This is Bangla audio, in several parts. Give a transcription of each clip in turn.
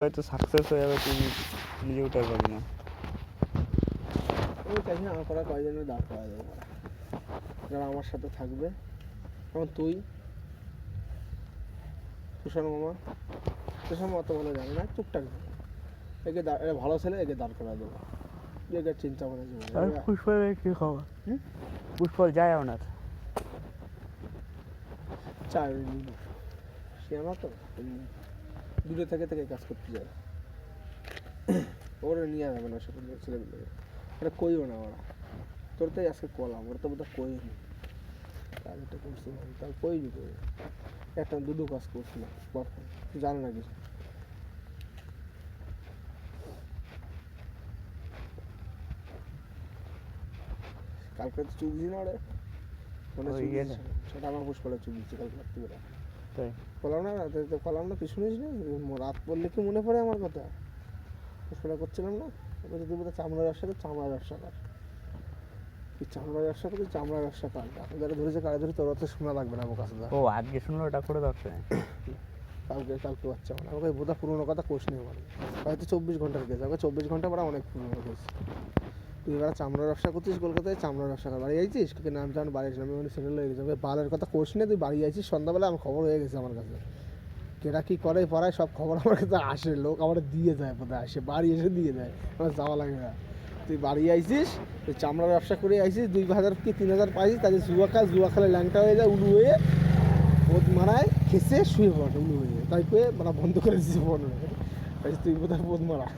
হয়তো সাকসেস হয়ে যাবে, তুই নিজে উঠতে পারবি না। আমি চাইছি না আমার করা কয়জনের দাঁড় করা যাবে, যারা আমার সাথে থাকবে। যেমন তুই, তুষার মামা। তুষার মামা অত ভালো জানে না, টুকটাক একে ভালো ছেলে, একে দাঁড় করা দেবো, একে চিন্তা করে দেবো। পুষ্পলের কি খবর? পুষ্পল যায় আপনার চাই সে আমার তো দূরে থেকে থেকে কাজ করতে যায়, ওরা নিয়ে যাবে না সকল ছেলেগুলোকে। এটা কইও না ওরা, তোর তাই আজকে কলাম, ওরা তো বোধহয় কই নি কাজটা করছিলাম, তার কই নি কই একটা দুটো কাজ করছিলাম, জানে না কিছু। কালকে তো চুপ দিছি না ওরে, সেটা আমার পুষ্পলে চুপ দিচ্ছি কালকে রাত্রিবেলা। কলাম না রাতে, তো কলাম না, তুই শুনিস না? রাত পড়লে কি মনে পড়ে আমার কথা? পুষ্পলা করছিলাম না, বলছি তুই বোধহয় চামড়া ব্যবসা কর, চামড়া ব্যবসা কর, তুই চামড়া ব্যবসা করবি, চামড়া ব্যবসা কর। যারা ধরেছে কারে ধরে তোর অত শোনা লাগবে না আমার কাছে। ও আজকে শুনলো ওটা করে দর্শনে, কালকে বাচ্চা মানে আমাকে বোধহয় পুরোনো কথা কোষ নেই আমার, হয়তো 24 ঘন্টার কেস, আমাকে 24 ঘন্টা পরে অনেক পুরোনো কেস। তুই এবার চামড়া ব্যবসা করছিস কলকাতায়, চামড়া ব্যবসা কর, বাড়ি যাইছিস, কিন্তু নাম যেমন বাড়ি আমি মানে সেটেল হয়ে গেছে, বালের কথা কোষ নেই, তুই বাড়ি যাইছিস সন্ধ্যাবেলা, আমার খবর হয়ে গেছে আমার কাছে, কেরা কী করে পড়ায় সব খবর আমার কাছে আসে, লোক আমার দিয়ে যায়, বোধহয় আসে বাড়ি এসে দিয়ে যায়, আমার যাওয়া লাগে না। তুই বাড়ি আইছিস, তুই চামড়া ব্যবসা করে আইছিস, 2000 কি 3000 পাইছিস, তাদের জুয়া খেলে ল্যাংটা হয়ে যায়, উলু হয়ে বোধ মারায় খেসে শুয়ে পড়ে উলু হয়ে, তাই করে মানে বন্ধ করে দিয়েছে ফোন, তুই বোধহয় বোধ মারা।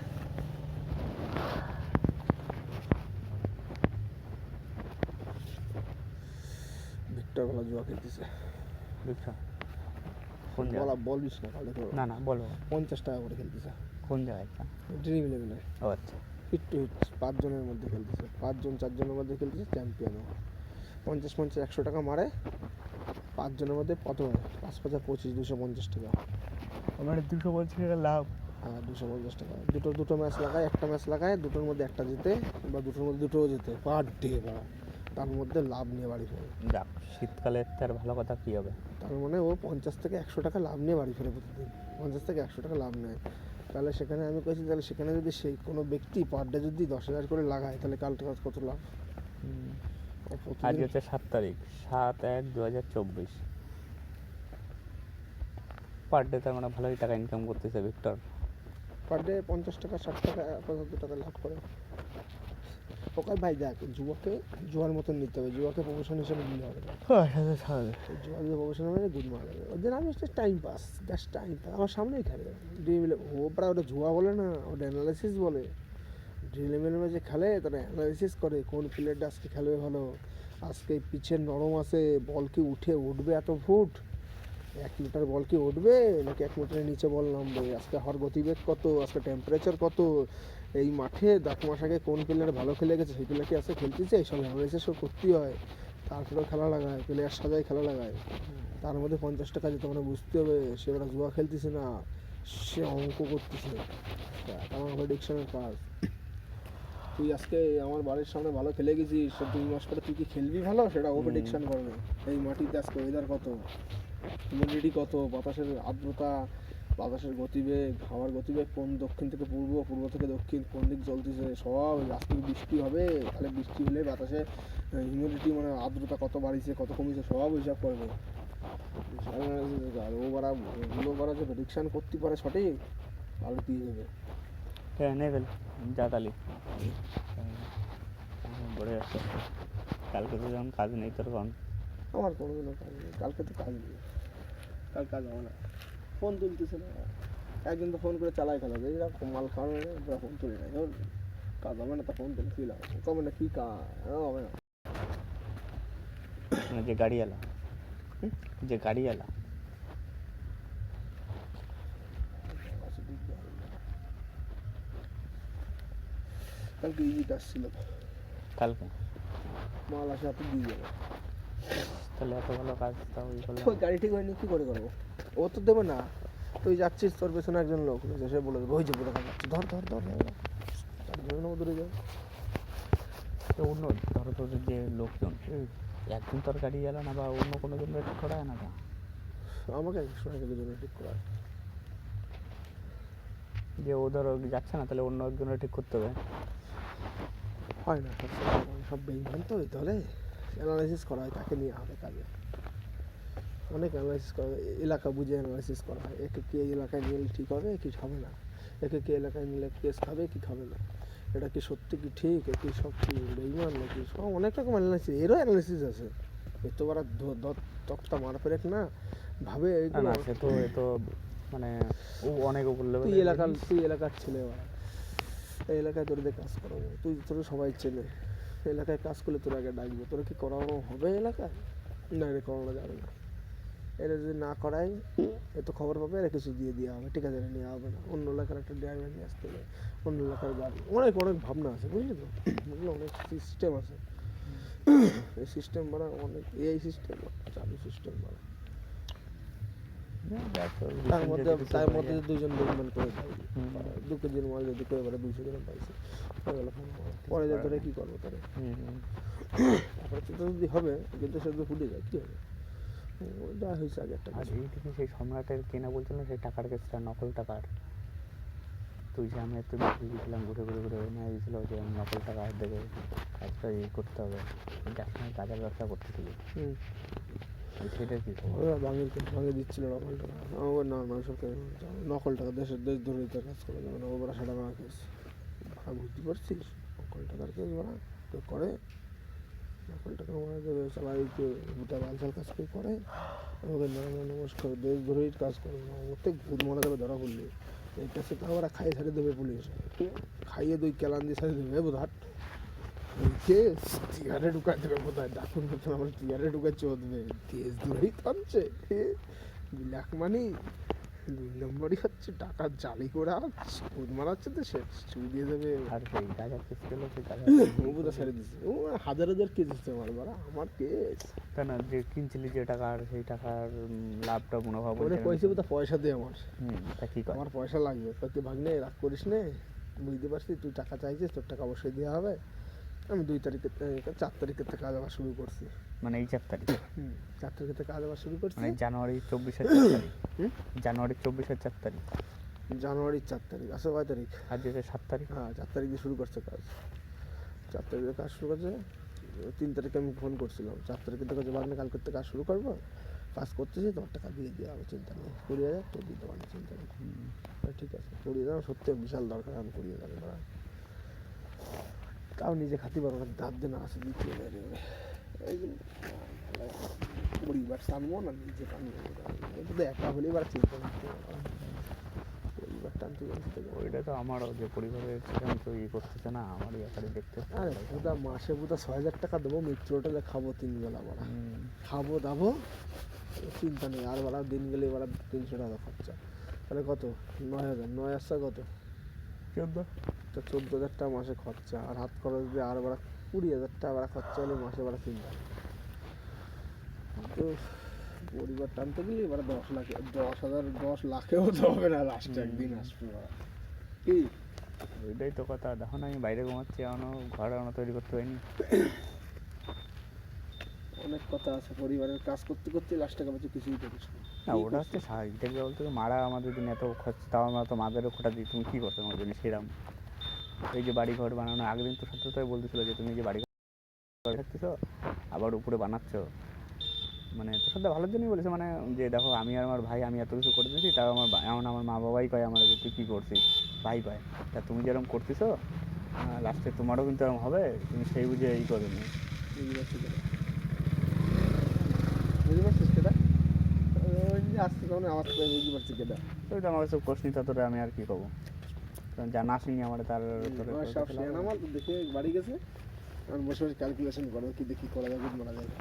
ভিক্টর ভালো জুয়া খেলতেছে, বলিস না কালে, না না বলো, 50 টাকা করে খেলতেছে। কোন জায়গায়? ড্রিম ইলেভেনে। ও আচ্ছা, হিট টু হিট 5 জনের মধ্যে খেলতেছে, 5 জন 4 জনের মধ্যে খেলতেছে, চ্যাম্পিয়ন। 50 100 টাকা মারে, 5 জনের মধ্যে কত হয়, 5 5 25, 250 টাকা। আমার 250 টাকা লাভ। হ্যাঁ 250 টাকা, দুটো ম্যাচ লাগায়, একটা ম্যাচ লাগায়, দুটোর মধ্যে একটা জিতে বা দুটোর মধ্যে দুটোও জিতে, পার ডে বা তার মধ্যে লাভ নিয়ে বাড়ি ফেরে। যাক, শীতকালে তার ভালো কথা কী হবে, তার মানে ও 50 থেকে 100 টাকা লাভ নিয়ে বাড়ি ফেরে প্রতিদিন, 50 থেকে 100 টাকা লাভ নেয়। তাহলে সেখানে আমি কইছি, তাহলে সেখানে যদি সেই কোনো ব্যক্তি পার ডে যদি 10,000 করে লাগায়, তাহলে কালকে কত লাভ? আজ হচ্ছে 7 তারিখ, 7/1/2024। পার ডে তার মানে ভালোই টাকা ইনকাম করতেছে ভিক্টর। পার ডে 50 টাকা 60 টাকা 75 টাকা লাভ করে। ওকে ভাই দেখ, জুয়ার মতন নিতে হবে, জুয়াকে প্রফেশন হিসেবে নিতে হবে না। জুয়া যে প্রফেশন হবে গুড মারা যাবে, ওদের আমি জাস্ট টাইম পাস, আমার সামনেই খেলে ড্রিম ইলেভেন। ওটা জুয়া বলে না, ওটা অ্যানালাইসিস বলে। ড্রিম ইলেভেনে যে খেলে তারা অ্যানালাইসিস করে, কোন প্লেয়ারটা আজকে খেলবে ভালো, আজকে পিছের নরম আছে, বল কি উঠবে এত ফুট, 1 মিটার বল কি উঠবে নাকি 1 মিটারের নিচে বল নামবে, আজকে হওয়ার গতিবেগ কত, আজকে টেম্পারেচার কত, এই মাঠে 10 মাস আগে কোন প্লেয়ার ভালো খেলে গেছে, সেই প্লেয়ারটি আজকে খেলতেছে, এইসব অ্যানালাইসিস সব করতেই হয়। তারপরেও খেলা লাগায়, প্লেয়ার সাজায় খেলা লাগায়, তার মধ্যে 50 টাকা যেতে মানে বুঝতে হবে সে ওরা জুয়া খেলতেছে না, সে অঙ্ক করতেছে। আমার প্রেডিকশনের কাজ, তুই আজকে আমার বাড়ির সামনে ভালো খেলে গেছিস, 2 মাস পরে তুই কি খেলবি ভালো, সেটা ও প্রেডিকশন করবে। এই মাটিতে আজকে ওয়েদার কত, হিউমিডিটি কত, বাতাসের আর্দ্রতা, বাতাসের গতিবেগ, হাওয়ার গতিবেগ, কোন দক্ষিণ থেকে পূর্ব, পূর্ব থেকে দক্ষিণ, কোন দিক চলতেছে, সব আজকে বৃষ্টি হবে, তাহলে বৃষ্টি হলে বাতাসে হিউমিডিটি মানে আর্দ্রতা কত বাড়িছে কত কমিছে, সব হিসাব করবে। আর ওগুলো করা যে প্রেডিকশান করতে পারে সঠিক, তাহলে দিয়ে দেবে। হ্যাঁ নেবেল যা তালি বড়ে আসছে। কালকে তো যখন কাজ নেই তোর, কারণ আমার কোনোদিনও কাজ নেই, কালকে তো কাজ নেই, কাল কাজ হবে না, ফোন তুলতেছে না। একদিন তো ফোন করে চালাই খেলা যায়, এরকম মাল খাওয়ানো নেই, ফোন তুলি না, কাজ হবে না, তা ফোন তুলে কী লাগবে, কবে না কী কাজ হবে না। যে গাড়িওয়ালা, যে গাড়িওয়ালা কালকে ইজিটা আসছিল, কালকে মাল আসে আপনি দিয়ে যাবে, তাহলে এত ভালো কাজ তাও ওই গাড়ি ঠিক হয়নি কী করে করবো, ও তো দেবে না। তুই যাচ্ছিস, তোর পেছনে একজন লোক সে বলে দেবে ওই যে বোধ যাচ্ছে, ধর ধর ধর ধরে নেবো, দূরে যাও। অন্য ধরো তোর যে লোকজন একদিন তোর গাড়ি এলো না, বা অন্য কোনো জন ঠিক করায় না, আমাকে একশো টাকা জন্য ঠিক করা, যে ও ধরো যাচ্ছে না, তাহলে অন্য একজনের ঠিক করতে হবে। হয় না, সব বেইমান তো তাহলে অ্যানালাইসিস করা হয়, তাকে নিয়ে হবে কাজে। অনেক অ্যানালাইসিস করা হয়, এলাকা বুঝে অ্যানালাইসিস করা হয়, একে কে এলাকায় নিলে ঠিক হবে কি হবে না, একে কে এলাকায় নিলে কেস খাবে কি খাবে না, এটা কি সত্যি কি ঠিক, এ কি সব কি বেইমান নাকি, সব অনেক রকম অ্যানালাইসিস, এরও অ্যানালাইসিস আছে। এত বড় তক্তা মার পেরেক না ভাবে না এইগুলো। না, সে তো এ তো মানে ও অনেক উপর তুই লেভেলের। এলাকার ছেলে বাড়া, এই এলাকায় তোর দিয়ে কাজ করাবো, তোর সবাই চেনে, এলাকায় কাজ করলে তোর আগে ডাকবো, তোরা কি করানো হবে এলাকায়? না, এটা করানো যাবে না, এটা যদি না করাই এ তো খবর পাবে, এরা কিছু দিয়ে দেওয়া হবে, ঠিক আছে নেওয়া হবে না, অন্য এলাকার একটা ড্রাইভার নিয়ে আসতে হবে, অন্য এলাকার গাড়ি, অনেক অনেক ভাবনা আছে বুঝলি তো, বুঝলি অনেক সিস্টেম আছে। এই সিস্টেম বাড়া অনেক, এই সিস্টেম চালু সিস্টেম বাড়া, তার মধ্যে দুজন বেইমান করে দেয়, 2 কেজির মাল যদি করে এবারে 200 গ্রাম পাইছে হয়ে গেল, পরে যে ধরে কী করবো তারা, তারপরে তো যদি হবে কিন্তু সে তো ফুটে যায় কী হবে, ওইটা হয়েছে আগে একটা আর এইদিকে সেই সম্রাটের কেনা বলছিল সেই টাকার কেসটা, নকল টাকার। তুই যে আমি একটু দেখে গেছিলাম, ঘুরে ঘুরে ঘুরে নিয়ে গেছিলো যে নকল টাকা দেখে কাজটা করতে হবে, যার সঙ্গে কাজের ব্যবসা করতেছিলি, সেটা কি খবর? ওরা ভাঙিয়ে দিচ্ছিল নকল টাকা, আমার নর্মাল সব নকল টাকা দেশ ধরে তার কাজ করে যাবে না, ও বড় সাদা মারা কেস ভাড়া, বুঝতে পারছিস নকল টাকার কেস ভাড়া কেউ করে, নকল টাকা মারা যাবে সবাই গোটা বালছাল কাজ কেউ করে, আমাদের নর্মাল নমস্কার দেশ ধরেই কাজ করে না, ওতে ভূত মারা যাবে ধরা পড়লে, এই কাছে তো ওরা খাইয়ে ছাড়িয়ে দেবে পুলিশ, খাইয়ে 2 কেলান দিয়ে ছাড়িয়ে দেবে বোধ টিয়ারে ঢুকাই দেবে বোধ হয়, ডাকুন করছেন আমার টিয়ারে ঢুকাই চোদবে, দেশ ধরেই থামছে ব্ল্যাক মানি, 2 নম্বরই হচ্ছে টাকা জালি করে ভূত মারাচ্ছে তো সে চুই দিয়ে দেবে। আর সেই গাঁজা কেস গেলো, সেই গাঁজা ও বোধ ছেড়ে দিচ্ছে, ও হাজার হাজার কেস দিচ্ছে আমার কেস, তা না যে কিনছিলি যে টাকার, সেই টাকার লাভটা মুনাফা ওরে কইছে বোধ পয়সা দে আমার, তা কি করে? আমার পয়সা লাগবে, তুই ভাগ্নে রাগ করিস নে, বুঝতে পারছিস তুই টাকা চাইছিস, তোর টাকা অবশ্যই দেওয়া হবে, আমি 2 তারিখের 4 তারিখের থেকে কাজ আবার শুরু করছি, মানে এই 4 তারিখ, 4 তারিখের থেকে কাজ আবার শুরু করছি, মানে জানুয়ারি 24-এর 4 তারিখ, জানুয়ারি 24-এর 4 তারিখ, জানুয়ারির 4 তারিখ আছে, কয় তারিখ? আর যে 7 তারিখ। হ্যাঁ 4 তারিখ দিয়ে শুরু করছে কাজ, 4 তারিখে কাজ শুরু করছে, 3 তারিখে আমি ফোন করছিলাম, 4 তারিখে থেকে ভাবনা কালকের থেকে কাজ শুরু করবো, কাজ করতেছি তোমার টাকা দিয়ে দেওয়া হবে, চিন্তা নেই, 20,000 তো দিতে পারি, চিন্তা নেই, ঠিক আছে 20,000 সত্যি বিশাল দরকার, আমি 20,000 করা, তাও নিজে খাতে পারবো না, দাঁত দিয়ে না আসে দিতে এইগুলো পরিবার টানবো না, নিজে টানবো, কিন্তু একা হলেই এবার চিন্তা করতে পরিবার টানতে গেলে, ওইটা তো আমারও, যে পরিবারের সেখানে তো করতেছে না, আমারই একারে দেখতে হচ্ছে। আরে পুরা মাসে 6,000 টাকা দেবো, মিত্র হোটেলে খাবো 3 বেলা বাড়া, খাবো দাবো চিন্তা নেই, আর বাড়া দিন গেলে বাড়া 300 টাকা খরচা, তাহলে কত 9,000, 9 আসছে কত 14, তো 14,000 টাকা মাসে খরচা, আর হাত খরচ দিয়ে আর বাড়া 20,000 টাকা বাড়া খরচা হলে মাসে বাড়া চিন্তা, তো পরিবার টানতে গেলে এবার 10 লাখেও তো হবে না, লাস্টে একদিন আসবে কি, ওইটাই তো কথা, দেখো না আমি বাইরে ঘুমাচ্ছি, এখনো ঘর এখনো তৈরি করতে পারিনি। অনেক কথা আছে, পরিবারের কাজ করতে করতে লাস্টে কাছে কিছুই করিস না, ওটা হচ্ছে স্বাভাবিক, দেখবে বলতে মারা আমাদের জন্য এত খরচ, তাও আমরা তো মাদেরও খোটা দিই, তুমি কী করছো আমার জন্য সেরাম, এই যে বাড়ি ঘর বানানো, আগের দিন তো সত্যতাই বলতেছিল যে তুমি যে বাড়ি ঘর থাকতেছো আবার উপরে বানাচ্ছ, মানে তোর সাথে ভালোর জন্যই বলেছে, মানে যে দেখো আমি আর আমার ভাই, আমি এত কিছু করে দিয়েছি, তাও এমন আমার মা বাবাই কয় আমার যে তুই কী করছিস, ভাই কয় তা তুমি যেরকম করতেছো লাস্টে তোমারও কিন্তু এরকম হবে, তুমি সেই বুঝে এই করবে না। বুঝতে পারছিস কেটা, আসতে তখন আওয়াজ করে বুঝতে পারছি কেটা, তুই তো আমার সব কোশ্চেন তোরে আমি আর কী করবো, কারণ যা না শুনি আমার তার সব শেয়ার আমার দেখে বাড়ি গেছে, আমি বসে বসে ক্যালকুলেশন করবো কি দেখি করা যাবে মারা যাবে,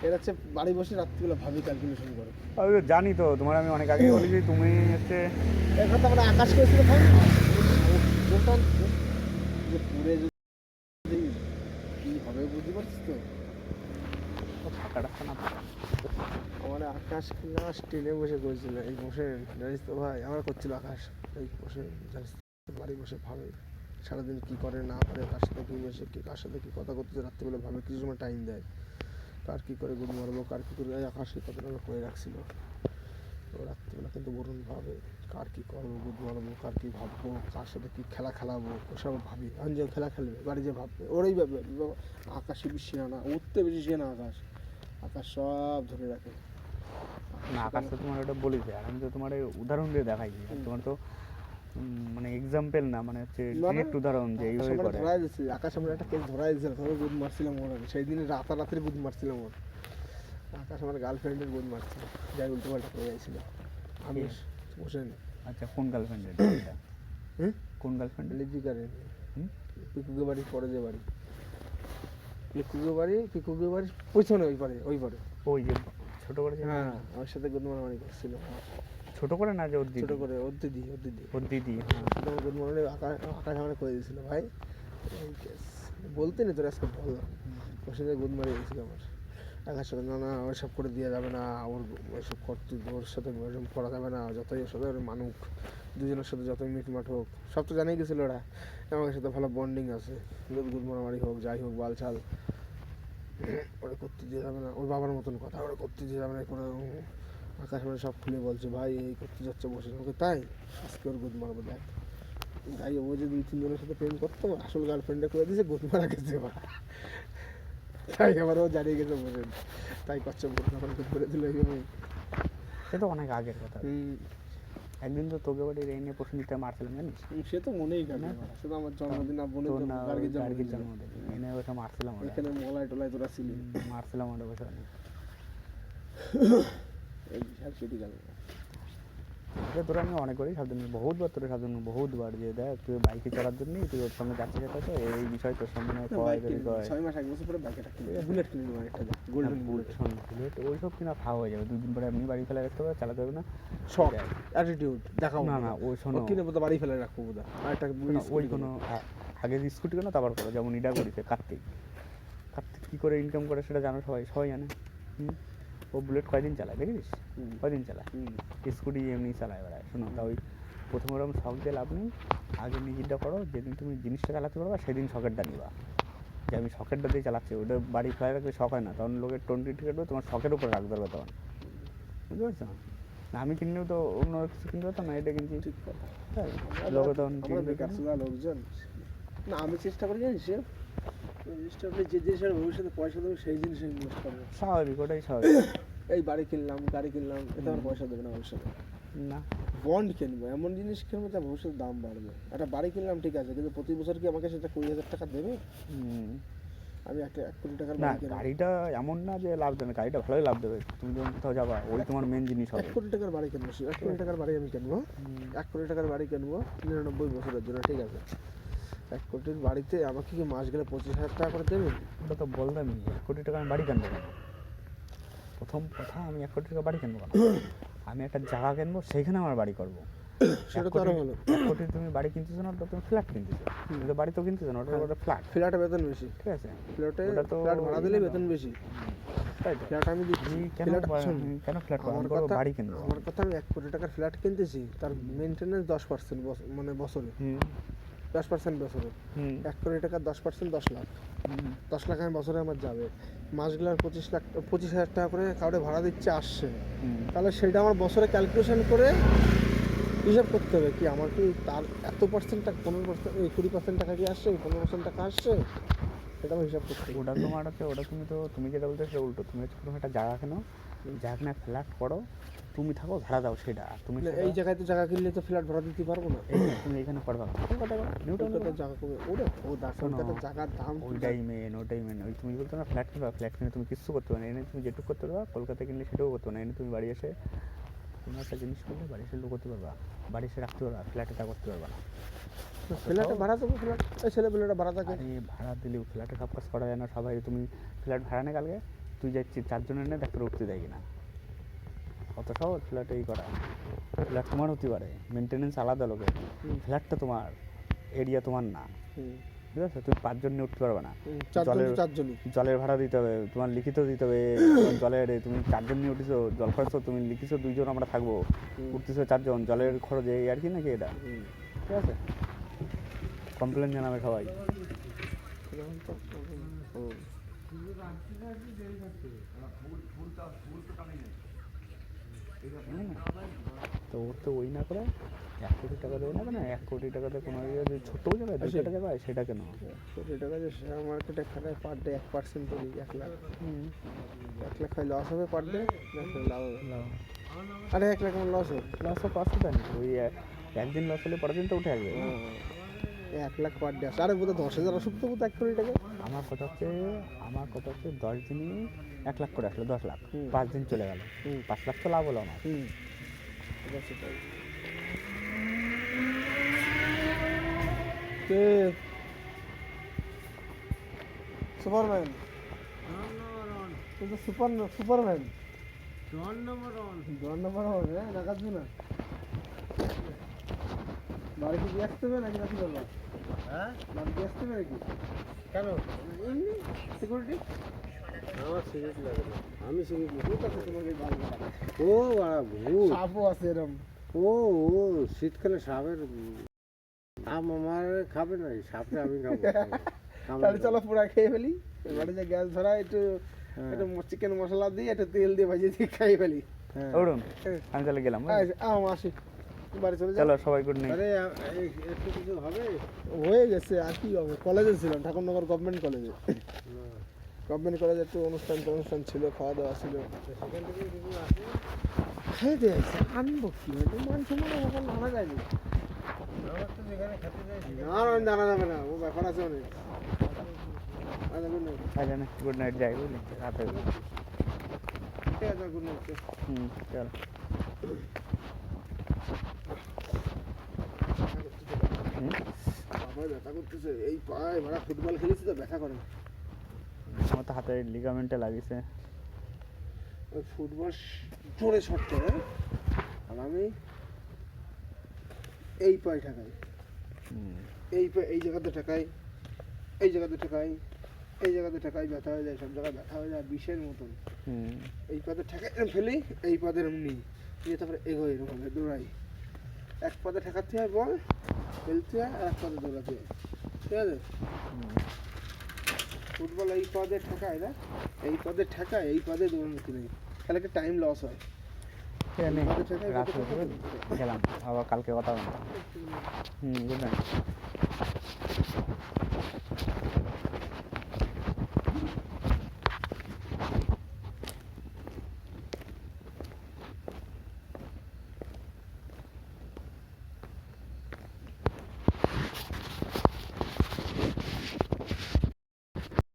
এর হচ্ছে বাড়ি বসে রাত্রিবেলা ভাবি ক্যালকুলেশন করে, আমি তো জানি তো, তোমার আমি অনেক আগে বলেছি, তুমি হচ্ছে এর কথা আমরা আকাশ করেছিল ভাই, বলতাম যে পুরে যদি কী হবে বুঝতে পারছিস তো, ফাঁকা রাস্তা না পাকা। আমার আকাশ ক্লাস 10-এ বসে করেছিল, এই বসে জানিস তো ভাই, আমার করছিল আকাশ, এই বসে জানিস বাড়ি বসে ভাবে সারাদিন কী করে না করে, কার সাথে কী মেশে কী, কার সাথে কী কথা করতেছে, রাত্রিবেলা ভাবে কিছু সময় টাইম দেয়, কার কী করে গুড মারবো, কার কী করে, আকাশে কতটা করে রাখছিল, তো রাত্রিবেলা কিন্তু বরুণ ভাবে কার কী করবো, গুদ মারবো, কার কী ভাববো, কার সাথে কী খেলা খেলাবো, ওসব ভাবি। এখন যে খেলা খেলবে বাড়ি যে ভাববে ওরাই ভাববে বাবা আকাশে বেশি না, উঠতে বেশি সে না, আকাশ সব ধরে রাখে। না আকাশ তো তোমার ওটা বলেছে, আর আমি তো তোমার এই উদাহরণ দিয়ে দেখাইছি, আর তোমার তো মানে এক্সাম্পল না, মানে হচ্ছে ডিরেক্ট উদাহরণ যে এইভাবে করে। ধরাই দিচ্ছে আকাশ, আমরা একটা কেস ধরাই দিয়েছিল, তবে গুদ মারছিলাম ওর আগে, সেই দিনে রাতারাতির গুদ মারছিলাম ওর। আকাশ আমার গার্লফ্রেন্ডের গুদ মারছিল, যাই উল্টো পাল্টা করে যাইছিল, আমি বসে নি। আচ্ছা কোন গার্লফ্রেন্ডের? হ্যাঁ কোন গার্লফ্রেন্ড? লিপিকারের হুম? পিকুকে বাড়ির পরে যে বাড়ি, পিকুকে বাড়ির পিছনে ওই পারে ওই যে ছোট করে যে, হ্যাঁ আমার সাথে গুদ মারামারি করছিল। ছোট করে না যে ওর দিদি? ছোট করে ওর দিদি ওর দিদি, হ্যাঁ। তোমার গুদ মারামারি আকাশ আমার করে দিয়েছিল ভাই, এই কেস বলতে নি তোর আজকে বললাম, ওর সাথে গুদ মারিয়ে গেছিল আমার। আকাশ সাথে না ওইসব করে দেওয়া যাবে না, ওইসব করতে ওর সাথে ওইরকম করা যাবে না, যতই ওর সাথে মানুক, দুজনের সাথে যতই মিটমাট হোক, সব তো জানিয়ে গেছিলো ওরা, আমার সাথে ভালো বন্ডিং আছে, গুদ মারামারি হোক যাই হোক বালছাল ওরা করতে দিয়ে যাবে না, ওর বাবার মতন কথা, ওরা করতে দিয়ে যাবে না করে। আকাশ মানে সব খুলে বলছে ভাই এই করতে যাচ্ছে বসে, ওকে তাই আজকে ওর গুদ মারবো দেখ। গাই ও যে 2-3 জনের সাথে প্রেম করতো, আসল গার্লফ্রেন্ডে করে দিয়েছে, গুদ মারা গেছে এবার, তাই আবার ও জানিয়ে গেছে বসে, তাই কচ্ছপ যখন গুদ করে দিল এইভাবে। সে তো অনেক আগের কথা। একদিন তো তোকে বাড়ির এই নিয়ে প্রশ্ন দিতে মারছিলাম জানিস? সে তো মনেই কাটে না, সে তো আমার জন্মদিন না বোনের গার্গির জন্মদিন এনে বসে মারছিলাম, এখানে মলাই টলাই তোরা ছিলি, মারছিলাম ওটা বসে অনেক। এই বিশাল কেটে গেল। তোরা আমি অনেক করেই সাবধান, বহুতবার তোরা সাবধান, বহুতবার যে দেখ তুই বাইকে চড়ার জন্য তুই ওর সঙ্গে যাচ্ছিস, তো এই বিষয় তোর সামনে কয় 6 মাস 1 বছর পরে বাইক একটা কিনে বুলেট কিনে নেবো, একটা গোল্ডেন বুলেট। বুলেট ওইসব কিনা খাওয়া হয়ে যাবে, 2 দিন পরে এমনি বাড়ি ফেলে রাখতে হবে, চালাতে হবে না, শখ অ্যাটিটিউড দেখাও না ওই শোনো কিনে বোধ বাড়ি ফেলে রাখবো বোধ, আর একটা ওই কোনো আগে স্কুটি কেন তারপর করো, যেমন এটা করেছে কার্তিক কী করে ইনকাম করে সেটা জানো, সবাই জানে। ও বুলেট কয়দিন চালায় দেখেছিস? কয়দিন চালায়? স্কুটি এমনি চালায় বেড়ায়। শোনো তা ওই প্রথম ওরকম শখ দিয়ে লাভ নেই, আগে নিজেরটা করো, যেদিন তুমি জিনিসটা চালাতে পারবা সেদিন শখেরটা নিবা, যে আমি শখেরটা দিয়ে চালাচ্ছি, ওটা বাড়ি ফেলায় রাখলে শখ হয় না, তখন লোকের 20 টিকিট তোমার শখের উপরে রাখতে পারবে তখন, বুঝতে পারছো না? আমি কিনলেও তো অন্য কিছু কিনতে পারতাম না, এটা কিনছি ঠিক কথা, লোকে তখন বেকার লোকজন না, আমি চেষ্টা করি জানিস যে জিনিসের ভবিষ্যতে পয়সা দেবে সেই জিনিসে ইনভেস্ট করবে, স্বাভাবিক, ওটাই স্বাভাবিক। এই বাড়ি কিনলাম গাড়ি কিনলাম, এতে আমার পয়সা দেবে না ভবিষ্যতে, না বন্ড কিনবো, এমন জিনিস কিনবো যা ভবিষ্যতে দাম বাড়বে। একটা বাড়ি কিনলাম ঠিক আছে, কিন্তু প্রতি বছর কি আমাকে সেটা 20,000 টাকা দেবে? আমি একটা 1 কোটি টাকার না, গাড়িটা এমন না যে লাভ দেবে, গাড়িটা ভালোই লাভ দেবে, তুমি যখন কোথাও যাবা ওই তোমার মেন জিনিস হবে। 1 কোটি টাকার বাড়ি কিনবো, 1 কোটি টাকার বাড়ি আমি কিনবো, 1 কোটি টাকার বাড়ি কিনবো 99 বছরের জন্য, ঠিক আছে? 1 কোটির বাড়িতে আমাকে কি মাস গেলে 25,000 টাকা করে দেবে? ওটা তো বললামই, 1 কোটি টাকা আমি বাড়ি কিনবো কেন? প্রথম কথা, আমি 1 কোটি টাকা বাড়ি কিনবো কেন? আমি একটা জায়গা কিনবো, সেইখানে আমার বাড়ি করবো। সেটা তো আরো ভালো। 1 কোটি তুমি বাড়ি কিনতেছো না, ওটা তুমি ফ্ল্যাট কিনতেছো, কিন্তু বাড়ি তো কিনতেছো না, ওটা ফ্ল্যাট। ফ্ল্যাটে বেতন বেশি, ঠিক আছে? ফ্ল্যাটে ওটা তো ফ্ল্যাট ভাড়া দিলে বেতন বেশি, তাই তো। ফ্ল্যাট আমি দিচ্ছি কেন ফ্ল্যাট করবো? আমার আমি কথা, বাড়ি কিনবো। আমার কথা আমি 1 কোটি টাকার ফ্ল্যাট কিনতেছি, তার মেনটেনেন্স 10% মানে বছরে 10% বছরে, 1 কোটি টাকার 10% 10 লাখ, 10 লাখ আমি বছরে আমার যাবে, মাসগুলার 25,000 টাকা করে কাউরে ভাড়া দিচ্ছে আসছে, তাহলে সেটা আমার বছরে ক্যালকুলেশন করে হিসাব করতে হবে কি আমার কি তার এত পার্সেন্ট টাকা, 15% 20% টাকা কি আসছে, 15% টাকা আসছে, সেটা আমি হিসাব করতে হবে। ওটা তোমার হচ্ছে, ওটা তুমি যেটা বলতে সেটা উল্টো, তুমি হচ্ছে কোনো একটা জায়গা কেনো, জায়গা কিনে ফ্ল্যাট করো, তুমি থাকো, ভাড়া দাও, সেটা তুমি এই জায়গায় তো জায়গা কিনলে তো ফ্ল্যাট ভাড়া দিতে পারবো না, তুমি এখানে করবা কলকাতায় জায়গা কমে ওরে ও কলকাতার জায়গার দাম ওইটাই মেন। ওই তুমি বলতো না ফ্ল্যাট কিনবা, ফ্ল্যাট কিনে তুমি কিছু করতে পারো না, এনে তুমি যেটুকু করতে পারবা, কলকাতায় কিনলে সেটাও করতে পারো না, এনে তুমি বাড়ি এসে কোনো একটা জিনিস করলে বাড়ি এসে করতে পারবা, বাড়ি এসে রাখতে পারবা, ফ্ল্যাটে তা করতে পারবা না। ফ্ল্যাটে ভাড়া দেবো, ফ্ল্যাট ছেলেপেলেটা ভাড়া থাকে, আরে ভাড়া দিলেও ফ্ল্যাটে সব কাজ করা যায় না, সবাই তুমি ফ্ল্যাট ভাড়া নেই কালকে, তুই যাচ্ছি 4 জনের এনে ডাক্তার উঠতে দেয় কিনা, অত সহজ ফ্ল্যাটে এই করা? ফ্ল্যাট তোমার হতে পারে, মেনটেনেন্স আলাদা লোকের, ফ্ল্যাটটা তোমার, এরিয়া তোমার না, ঠিক আছে? তুমি 5 জন নিয়ে উঠতে পারবে না, জলের ভাড়া দিতে হবে, তোমার লিখিত দিতে হবে, জলের তুমি 4 জন নিয়ে উঠেছো, জল খরচ তুমি লিখিছো 2 জন আমরা থাকবো, উঠতেছো 4 জন, জলের খরচ এই আর কি নাকি এটা, ঠিক আছে? কমপ্লেন জানাবে সবাই। তো ওর তো ওই না করে 1 কোটি টাকা দেবে না কেন, 1 কোটি টাকাতে কোনো যদি ছোট্ট জায়গায় 2 টাকা পায় সেটা কেন? কোটি টাকা যে শেয়ার মার্কেটে খাটায় পার ডে 1% তুলি 1 লাখ। 1 লাখ হয় লস হবে পার ডে, লাভ হবে। আরে 1 লাখ আমার লস হবে। লস তো পাঁচশো দেন, ওই একদিন লস হলে পরের দিন তো উঠে আসবে। 1 লাখ পার ডে আসে। আরে বোধহয় 10,000 ওষুধ তো বোধহয় 1 কোটি টাকা। আমার কথা হচ্ছে 10 দিনই 1 লাখ করে আসলো, 10 লাখ, হুম। 5 দিন চলে গেল, 5 লাখ তো লাভ হলো আমার। সেটাই। কে সুপারম্যান? কিন্তু সুপারম্যান জন নাম্বার ওয়ান, হ্যাঁ দেখাচ্ছি না। বাড়ি কি দিয়ে আসতে হবে নাকি রাখি বলবো? হ্যাঁ বাড়ি দিয়ে আসতে হবে নাকি? কেন এমনি সিকিউরিটি? আমার সিকিউরিটি লাগে না, আমি সিকিউরিটি ভূত আছে তোমাদের বাড়ি। ও বাড়া ভূত, সাপও আছে এরকম। ও ও শীতকালে সাপের আম আমার খাবে না, সাপটা আমি খাবো। তাহলে চলো পুরা খেয়ে ফেলি, এবারে যে গ্যাস ধরা একটু একটু চিকেন মশলা দিয়ে একটু তেল দিয়ে ভাজিয়ে দিয়ে খাই ফেলি। অরুণ, আমি তাহলে গেলাম। আসি বাড়ি চলে যাও। চলো সবাই গুড নাইট। আরে একটু কিছু হবে, হয়ে গেছে আর কি হবে। কলেজে ছিলাম, ঠাকুরনগর গভর্নমেন্ট কলেজে। গভর্নমেন্ট কলেজে একটু অনুষ্ঠান ছিল, খাওয়া দাওয়া ছিল, সেখান থেকে কিছু আসে খেয়ে দিয়ে আসছে। আনবো কি হয়তো মান সম্মান এখন আনা যায়নি। না জানা যাবে না, ও ব্যাপার আছে অনেক। আচ্ছা গুড নাইট। আচ্ছা না, গুড নাইট, যাই বুঝলি রাতে। ঠিক আছে গুড নাইট। চল। বাবা ব্যথা করতেছে এই পায়ে, ভাড়া ফুটবল খেলেছি তো ব্যথা করে। আমার তো হাতে লিগামেন্টে লাগিয়েছে। ওই ফুটবল জোরে শটতে হয়, আর আমি এই পায়ে ঠেকাই, এই পায়ে এই জায়গাতে ঠেকাই, এই জায়গাতে ঠেকাই, এই জায়গাতে ঠেকাই, ব্যথা হয়ে যায়, সব জায়গায় ব্যথা হয়ে যায় বিষের মতন। এই পাতে ঠেকাই ফেলি, এই পাতে এরকম নিই, নিয়ে তারপরে এগোই, এরকম দৌড়াই। এক পাতে ঠেকাতে হয় বল, ফেলতে হয়, আর এক পাতে দৌড়াতে হয়, ঠিক আছে? ফুটবল এই পদে ঠেকায় না, এই পদে ঠেকায়, এই পদে দৌড়াতে নেই, তাহলে একটা টাইম লস হয়। গেলাম, আবার কালকে কথা বলবো। Good night.